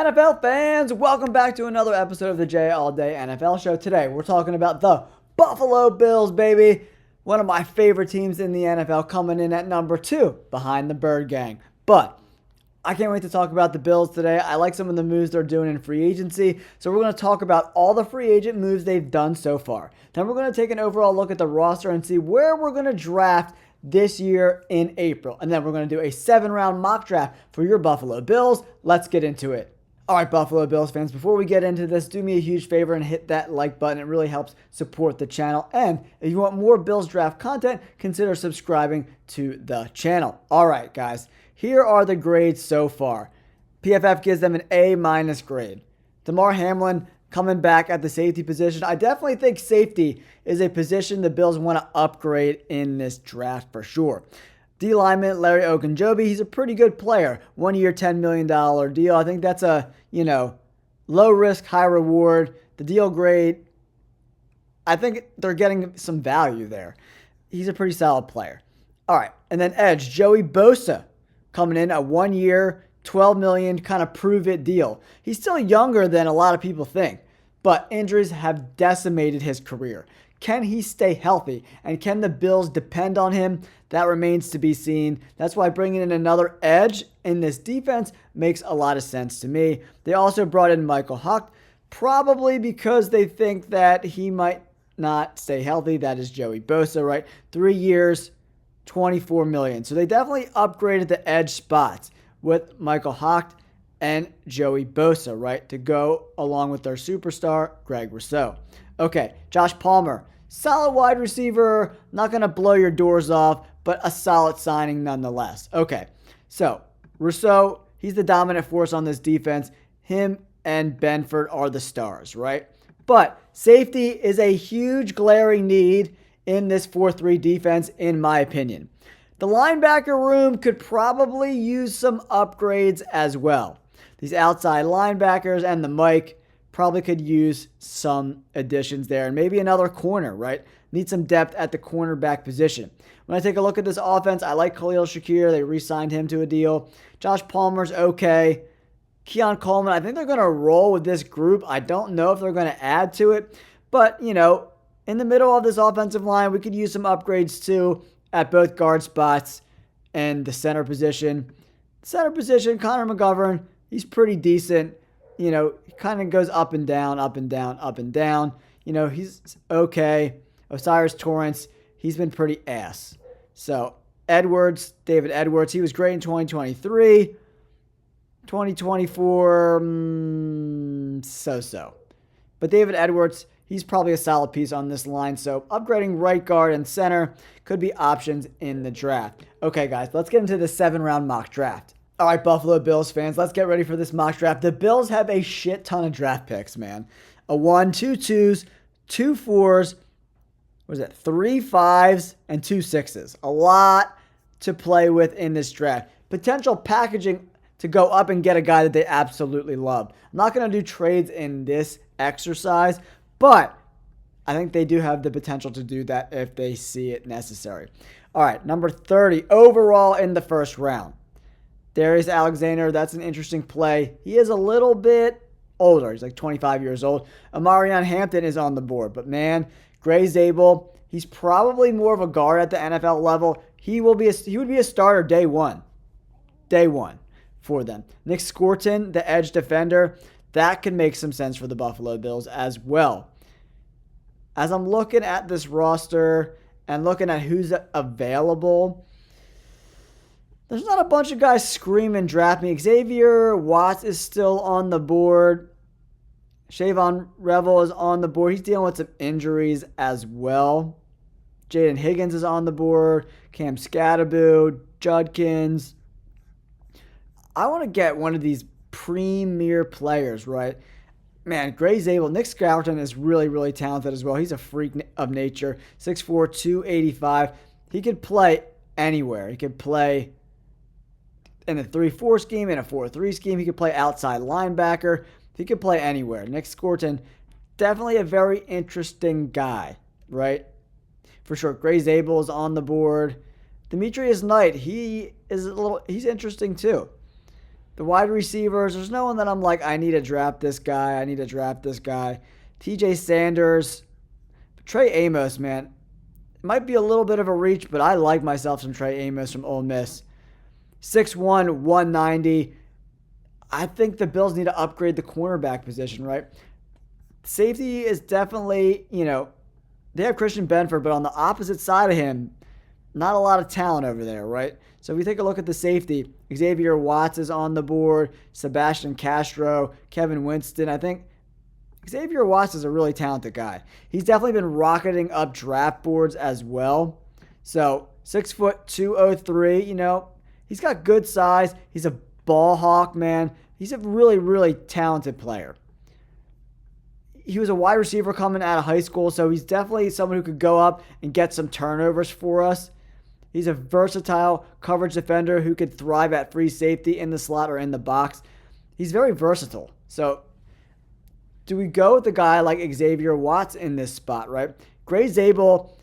NFL fans, welcome back to another episode of the J All Day NFL Show. Today, we're talking about the Buffalo Bills, baby. One of my favorite teams in the NFL, coming in at number 2 behind the Bird Gang. But I can't wait to talk about the Bills today. I like some of the moves they're doing in free agency. So we're going to talk about all the free agent moves they've done so far. Then we're going to take an overall look at the roster and see where we're going to draft this year in April. And then we're going to do a 7-round mock draft for your Buffalo Bills. Let's get into it. All right, Buffalo Bills fans, before we get into this, do me a huge favor and hit that like button. It really helps support the channel. And if you want more Bills draft content, consider subscribing to the channel. All right, guys, here are the grades so far. PFF gives them an A- grade. Damar Hamlin coming back at the safety position. I definitely think safety is a position the Bills want to upgrade in this draft for sure. D lineman Larry Ogunjobi, he's a pretty good player. 1 year, $10 million deal. I think that's a, low risk, high reward. The deal grade, I think they're getting some value there. He's a pretty solid player. All right, and then edge, Joey Bosa coming in a 1 year, $12 million kind of prove it deal. He's still younger than a lot of people think, but injuries have decimated his career. Can he stay healthy? And can the Bills depend on him? That remains to be seen. That's why bringing in another edge in this defense makes a lot of sense to me. They also brought in Michael Huck, probably because they think that he might not stay healthy. That is Joey Bosa, right? 3 years, $24 million. So they definitely upgraded the edge spots with Michael Huck and Joey Bosa, right, to go along with their superstar, Greg Rousseau. Okay, Josh Palmer, solid wide receiver, not going to blow your doors off, but a solid signing nonetheless. Okay, so Rousseau, he's the dominant force on this defense. Him and Benford are the stars, right? But safety is a huge glaring need in this 4-3 defense, in my opinion. The linebacker room could probably use some upgrades as well. These outside linebackers and the Mike probably could use some additions there. And maybe another corner, right? Need some depth at the cornerback position. When I take a look at this offense, I like Khalil Shakir. They re-signed him to a deal. Josh Palmer's okay. Keon Coleman, I think they're going to roll with this group. I don't know if they're going to add to it. But, in the middle of this offensive line, we could use some upgrades too at both guard spots and the center position. Center position, Connor McGovern, he's pretty decent. He kind of goes up and down, up and down, up and down. He's okay. Osiris Torrance, he's been pretty ass. So, Edwards, David Edwards, he was great in 2023. 2024, so-so. But David Edwards, he's probably a solid piece on this line. So, upgrading right guard and center could be options in the draft. Okay, guys, let's get into the 7-round mock draft. All right, Buffalo Bills fans, let's get ready for this mock draft. The Bills have a shit ton of draft picks, man. A 1, 2 2s, 2 4s, 3 5s, and 2 6s. A lot to play with in this draft. Potential packaging to go up and get a guy that they absolutely love. I'm not going to do trades in this exercise, but I think they do have the potential to do that if they see it necessary. All right, number 30 overall in the first round. Darius Alexander, that's an interesting play. He is a little bit older. He's like 25 years old. Amarian Hampton is on the board. But man, Gray Zabel, he's probably more of a guard at the NFL level. He would be a starter day one. Day one for them. Nick Scorton, the edge defender, that could make some sense for the Buffalo Bills as well. As I'm looking at this roster and looking at who's available, there's not a bunch of guys screaming draft me. Xavier Watts is still on the board. Shavon Revel is on the board. He's dealing with some injuries as well. Jaden Higgins is on the board. Cam Scatterbo, Judkins. I want to get one of these premier players, right? Man, Gray Zabel, Nick Scouton is really, really talented as well. He's a freak of nature. 6'4", 285. He could play anywhere. He could play in a 3-4 scheme, in a 4-3 scheme. He could play outside linebacker. He could play anywhere. Nick Scorton, definitely a very interesting guy, right? For sure. Gray Zabel is on the board. Demetrius Knight, he's interesting too. The wide receivers, there's no one that I'm like, I need to draft this guy. I need to draft this guy. TJ Sanders, Trey Amos, man. It might be a little bit of a reach, but I like myself some Trey Amos from Ole Miss. 6'1", 190. I think the Bills need to upgrade the cornerback position, right? Safety is definitely, they have Christian Benford, but on the opposite side of him, not a lot of talent over there, right? So if we take a look at the safety, Xavier Watts is on the board, Sebastian Castro, Kevin Winston. I think Xavier Watts is a really talented guy. He's definitely been rocketing up draft boards as well. So 6', 203, he's got good size. He's a ball hawk, man. He's a really, really talented player. He was a wide receiver coming out of high school, so he's definitely someone who could go up and get some turnovers for us. He's a versatile coverage defender who could thrive at free safety in the slot or in the box. He's very versatile. So do we go with a guy like Xavier Watts in this spot, right? Gray Zabel,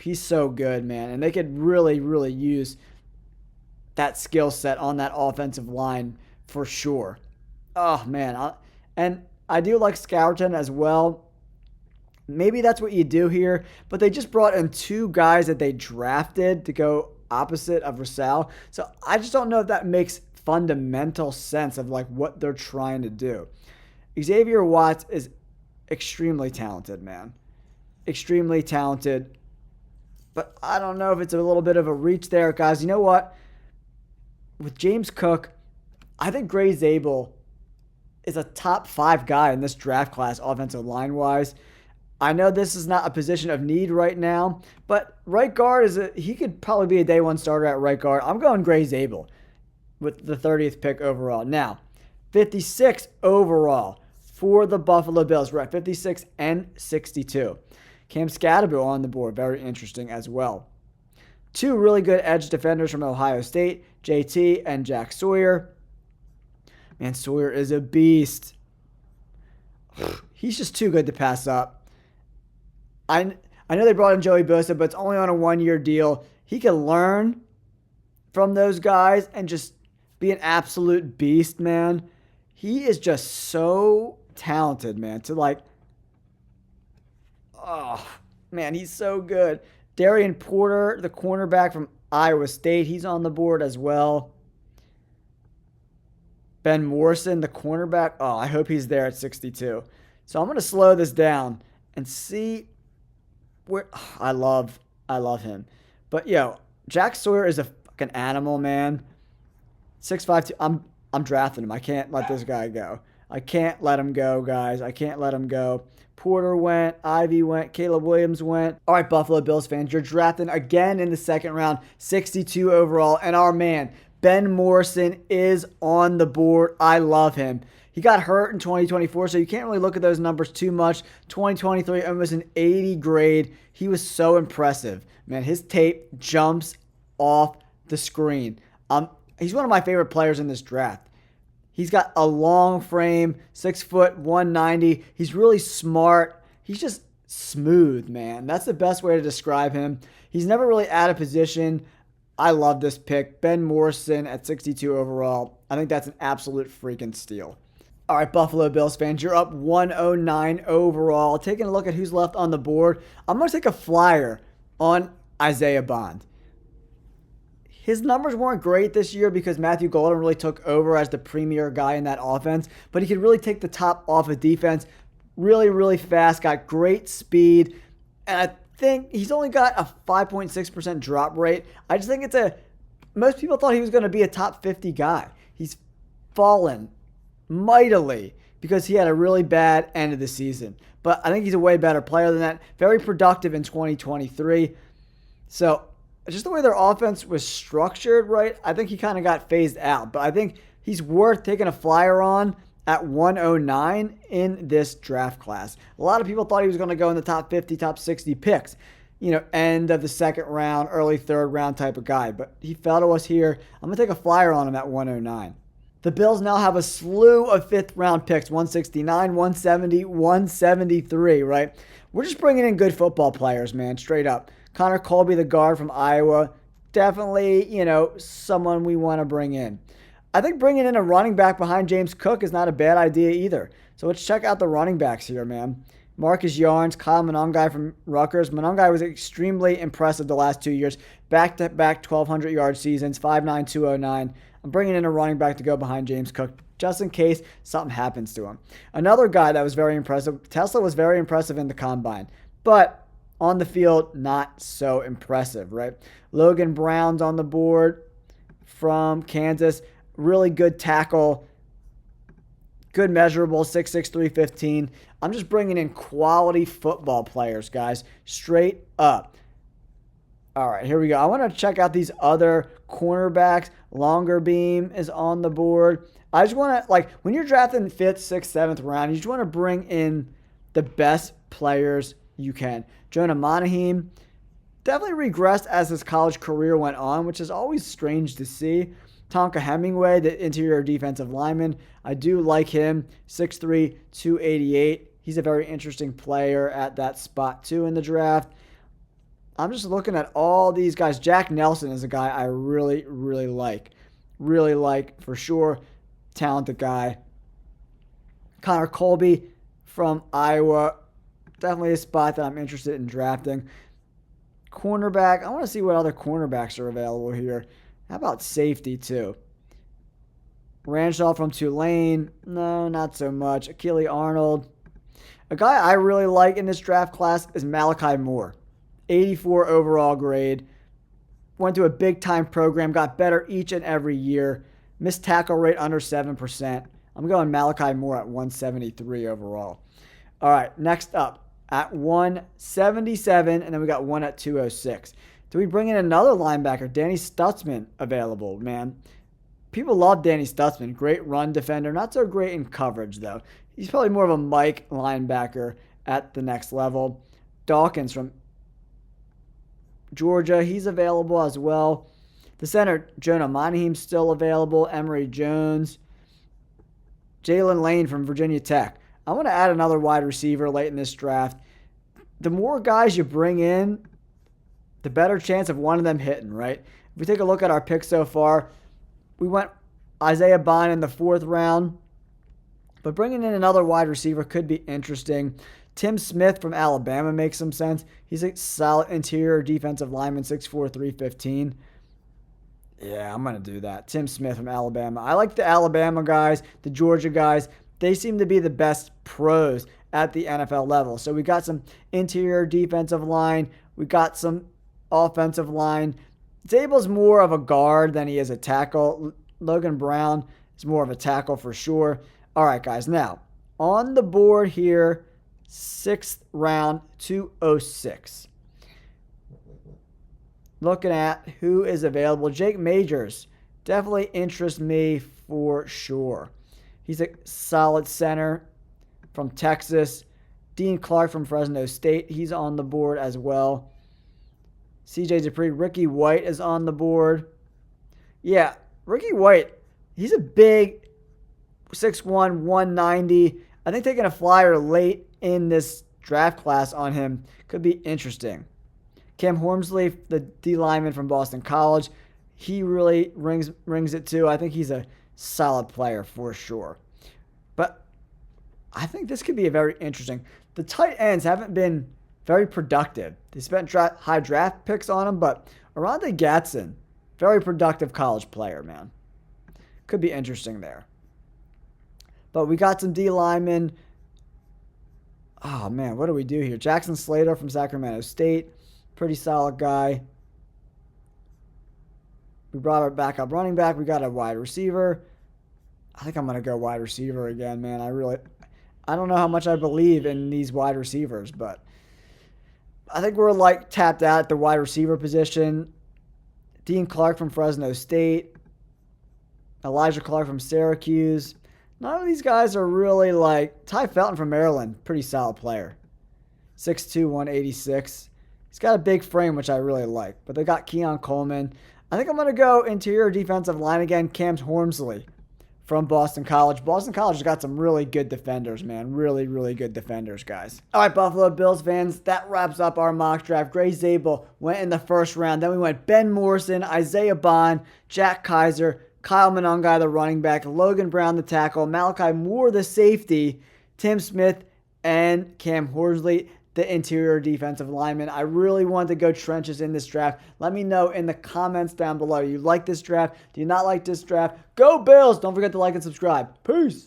he's so good, man. And they could really, really use that skill set on that offensive line for sure. Oh, man. And I do like Scouton as well. Maybe that's what you do here, but they just brought in two guys that they drafted to go opposite of Rousseau. So I just don't know if that makes fundamental sense of like what they're trying to do. Xavier Watts is extremely talented, man. Extremely talented. But I don't know if it's a little bit of a reach there, guys. You know what? With James Cook, I think Gray Zabel is a top 5 guy in this draft class offensive line-wise. I know this is not a position of need right now, but right guard he could probably be a day one starter at right guard. I'm going Gray Zabel with the 30th pick overall. Now, 56 overall for the Buffalo Bills. We're at 56 and 62. Cam Scatterbill on the board. Very interesting as well. 2 really good edge defenders from Ohio State, JT and Jack Sawyer. Man, Sawyer is a beast. He's just too good to pass up. I know they brought in Joey Bosa, but it's only on a 1-year deal. He can learn from those guys and just be an absolute beast, man. He is just so talented, man. Oh, man, he's so good. Darian Porter, the cornerback from Iowa State, he's on the board as well. Ben Morrison, the cornerback. Oh, I hope he's there at 62. So I'm going to slow this down and see where I love him. But Jack Sawyer is a fucking animal, man. 6'5", I'm drafting him. I can't let this guy go. I can't let him go, guys. I can't let him go. Porter went, Ivy went, Caleb Williams went. All right, Buffalo Bills fans, you're drafting again in the second round, 62 overall, and our man Ben Morrison is on the board. I love him. He got hurt in 2024, so you can't really look at those numbers too much. 2023, almost an 80 grade. He was so impressive. Man, his tape jumps off the screen. He's one of my favorite players in this draft. He's got a long frame, 6', 190. He's really smart. He's just smooth, man. That's the best way to describe him. He's never really out of position. I love this pick. Ben Morrison at 62 overall. I think that's an absolute freaking steal. All right, Buffalo Bills fans, you're up 109 overall. Taking a look at who's left on the board, I'm going to take a flyer on Isaiah Bond. His numbers weren't great this year because Matthew Golden really took over as the premier guy in that offense, but he could really take the top off of defense. Really, really fast, got great speed, and I think he's only got a 5.6% drop rate. I just think most people thought he was going to be a top 50 guy. He's fallen mightily because he had a really bad end of the season. But I think he's a way better player than that. Very productive in 2023. So just the way their offense was structured, right, I think he kind of got phased out. But I think he's worth taking a flyer on at 109 in this draft class. A lot of people thought he was going to go in the top 50, top 60 picks. End of the second round, early third round type of guy. But he fell to us here. I'm going to take a flyer on him at 109. The Bills now have a slew of fifth-round picks, 169, 170, 173, right? We're just bringing in good football players, man, straight up. Connor Colby, the guard from Iowa, definitely, someone we want to bring in. I think bringing in a running back behind James Cook is not a bad idea either. So let's check out the running backs here, man. Marcus Yarns, Kyle Monangai from Rutgers. Monangai was extremely impressive the last 2 years. Back-to-back 1,200-yard seasons, 5'9", 209. I'm bringing in a running back to go behind James Cook just in case something happens to him. Another guy that was very impressive, Tesla was very impressive in the combine, but on the field, not so impressive, right? Logan Brown's on the board from Kansas. Really good tackle. Good measurable, 6'6", 315. I'm just bringing in quality football players, guys. Straight up. All right, here we go. I want to check out these other cornerbacks. Longer Beam is on the board. I just want to, like, when you're drafting 5th, 6th, 7th round, you just want to bring in the best players you can. Jonah Monaheem definitely regressed as his college career went on, which is always strange to see. Tonka Hemingway, the interior defensive lineman. I do like him. 6'3", 288. He's a very interesting player at that spot, too, in the draft. I'm just looking at all these guys. Jack Nelson is a guy I really, really like. Really like, for sure. Talented guy. Connor Colby from Iowa. Definitely a spot that I'm interested in drafting. Cornerback. I want to see what other cornerbacks are available here. How about safety, too? Ranshaw from Tulane. No, not so much. Achille Arnold. A guy I really like in this draft class is Malachi Moore. 84 overall grade. Went to a big-time program. Got better each and every year. Missed tackle rate under 7%. I'm going Malachi Moore at 173 overall. All right, next up at 177, and then we got one at 206. Do we bring in another linebacker? Danny Stutzman available, man. People love Danny Stutzman. Great run defender. Not so great in coverage, though. He's probably more of a Mike linebacker at the next level. Dawkins from Georgia. He's available as well. The center, Jonah Monaheem's still available. Emory Jones. Jalen Lane from Virginia Tech. I want to add another wide receiver late in this draft. The more guys you bring in, the better chance of one of them hitting, right? If we take a look at our picks so far, we went Isaiah Bond in the 4th round, but bringing in another wide receiver could be interesting. Tim Smith from Alabama makes some sense. He's a solid interior defensive lineman, 6'4", 315. Yeah, I'm going to do that. Tim Smith from Alabama. I like the Alabama guys, the Georgia guys. They seem to be the best pros at the NFL level. So we got some interior defensive line. We got some offensive line. Zable's more of a guard than he is a tackle. Logan Brown is more of a tackle for sure. All right, guys. Now, on the board here, 6th round, 206. Looking at who is available. Jake Majors definitely interests me for sure. He's a solid center from Texas. Dean Clark from Fresno State. He's on the board as well. CJ Dupree. Ricky White is on the board. Yeah, Ricky White. He's a big 6'1", 190. I think taking a flyer late in this draft class on him could be interesting. Cam Hormsley, the D lineman from Boston College. He really rings it too. I think he's a solid player for sure. But I think this could be a very interesting. The tight ends haven't been very productive. They spent high draft picks on him, but Aranda Gatson, very productive college player, man. Could be interesting there. But we got some D linemen. Oh, man, what do we do here? Jackson Slater from Sacramento State. Pretty solid guy. We brought our backup running back. We got a wide receiver. I think I'm going to go wide receiver again, man. I don't know how much I believe in these wide receivers, but I think we're like tapped out at the wide receiver position. Dean Clark from Fresno State. Elijah Clark from Syracuse. None of these guys are really like Ty Felton from Maryland. Pretty solid player. 6'2", 186. He's got a big frame, which I really like. But they got Keon Coleman. I think I'm going to go interior defensive line again. Cam Hormsley from Boston College. Boston College has got some really good defenders, man. Really, really good defenders, guys. All right, Buffalo Bills fans, that wraps up our mock draft. Gray Zabel went in the 1st round. Then we went Ben Morrison, Isaiah Bond, Jack Kaiser, Kyle Monangai, the running back, Logan Brown, the tackle, Malachi Moore, the safety, Tim Smith, and Cam Horsley, the interior defensive lineman. I really wanted to go trenches in this draft. Let me know in the comments down below. You like this draft? Do you not like this draft? Go Bills! Don't forget to like and subscribe. Peace!